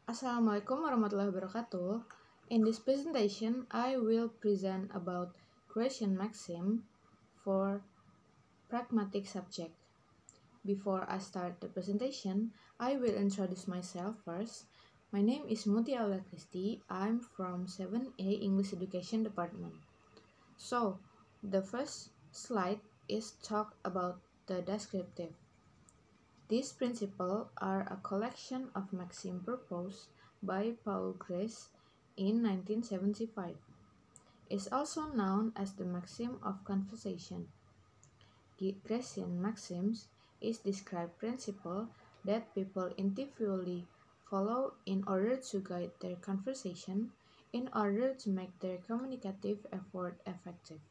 Assalamualaikum warahmatullahi wabarakatuh. In this presentation, I will present about creation maxim for pragmatic subject. Before I start the presentation, I will introduce myself first. My name is Meuti Kristi. I'm from 7A English Education Department. So, the first slide is talk about the descriptive. These principles are a collection of maxims proposed by Paul Grace in 1975. It's also known as the maxim of conversation. Gracian maxims is described principle that people intuitively follow in order to guide their conversation, in order to make their communicative effort effective.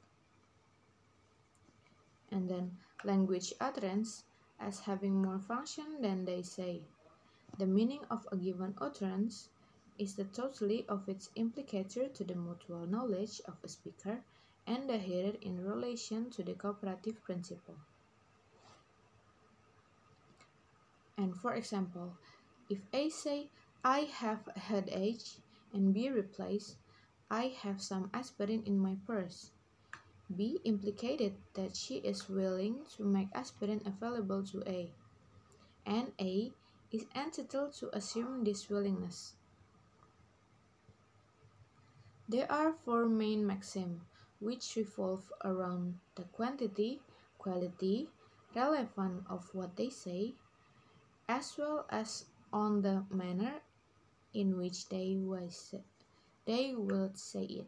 And then language utterance as having more function than they say. The meaning of a given utterance is the totality of its implicator to the mutual knowledge of a speaker and the hearer in relation to the cooperative principle. And for example, if A say, I have a headache, and B replies, I have some aspirin in my purse, B implicated that she is willing to make aspirin available to A, and A is entitled to assume this willingness. There are four main maxims which revolve around the quantity, quality, relevance of what they say, as well as on the manner in which they will say it.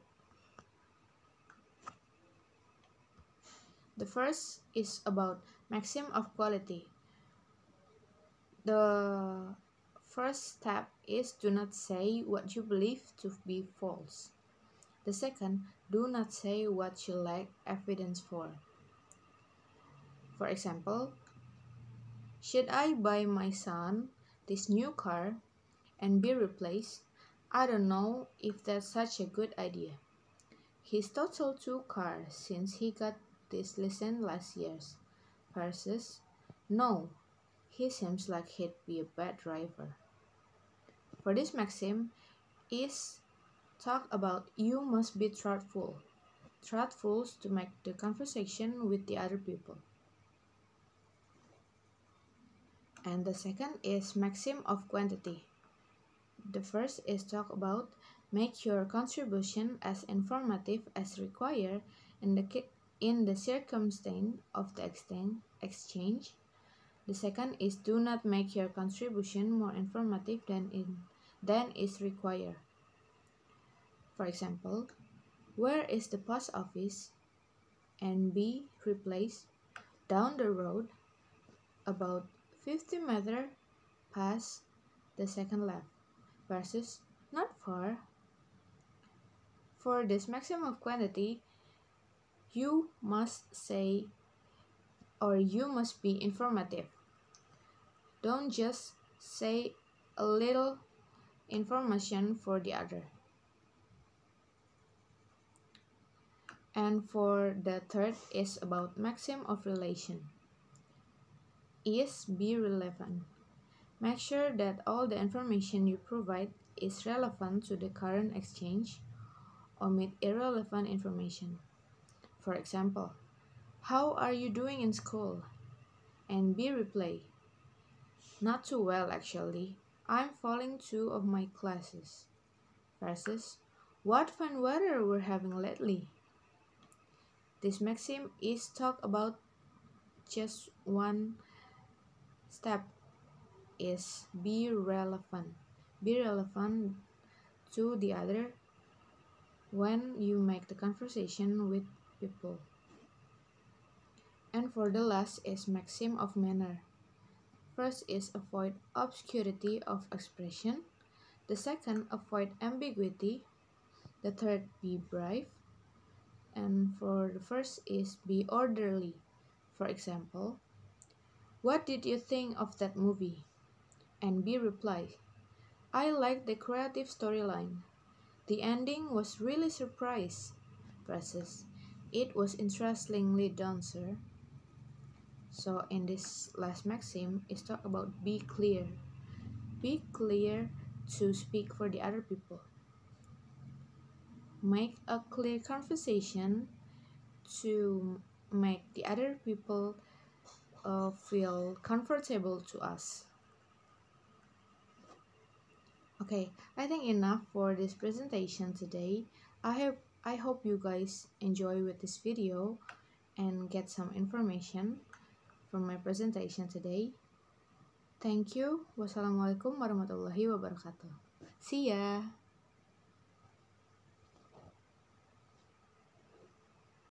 The first is about maxim of quality. The first step is do not say what you believe to be false. The second, do not say what you lack evidence for. For example, should I buy my son this new car? And B replies, I don't know if that's such a good idea. He's totaled 2 cars since he got this license last year. Versus, no, he seems like he'd be a bad driver. For this maxim is talk about you must be truthful to make the conversation with the other people. And the second is maxim of quantity. The first is talk about make your contribution as informative as required in the circumstance of the exchange. The second is do not make your contribution more informative than is required. For example, where is the post office? And B replies, down the road, about 50 meters past the second left, versus not far. For this maximum of quantity, you must say or you must be informative. Don't just say a little information for the other. And for the third is about maxim of relation. Is be relevant. Make sure that all the information you provide is relevant to the current exchange. Omit irrelevant information. For example, how are you doing in school? And B reply, not too well actually. I'm failing 2 of my classes. Versus, what fine weather we're having lately. This maxim is talk about just one step is be relevant. Be relevant to the other when you make the conversation with people. And for the last is maxim of manner. First is avoid obscurity of expression. The second, avoid ambiguity. The third, be brave. And for the first is be orderly. For example, what did you think of that movie? And B replies, I liked the creative storyline. The ending was really surprised. Versus, it was interestingly done, sir. So in this last maxim is talk about be clear. Be clear to speak for the other people. Make a clear conversation to make the other people feel comfortable to us. Okay, I think enough for this presentation today. I hope you guys enjoy with this video and get some information from my presentation today. Thank you. Wassalamualaikum warahmatullahi wabarakatuh. See ya.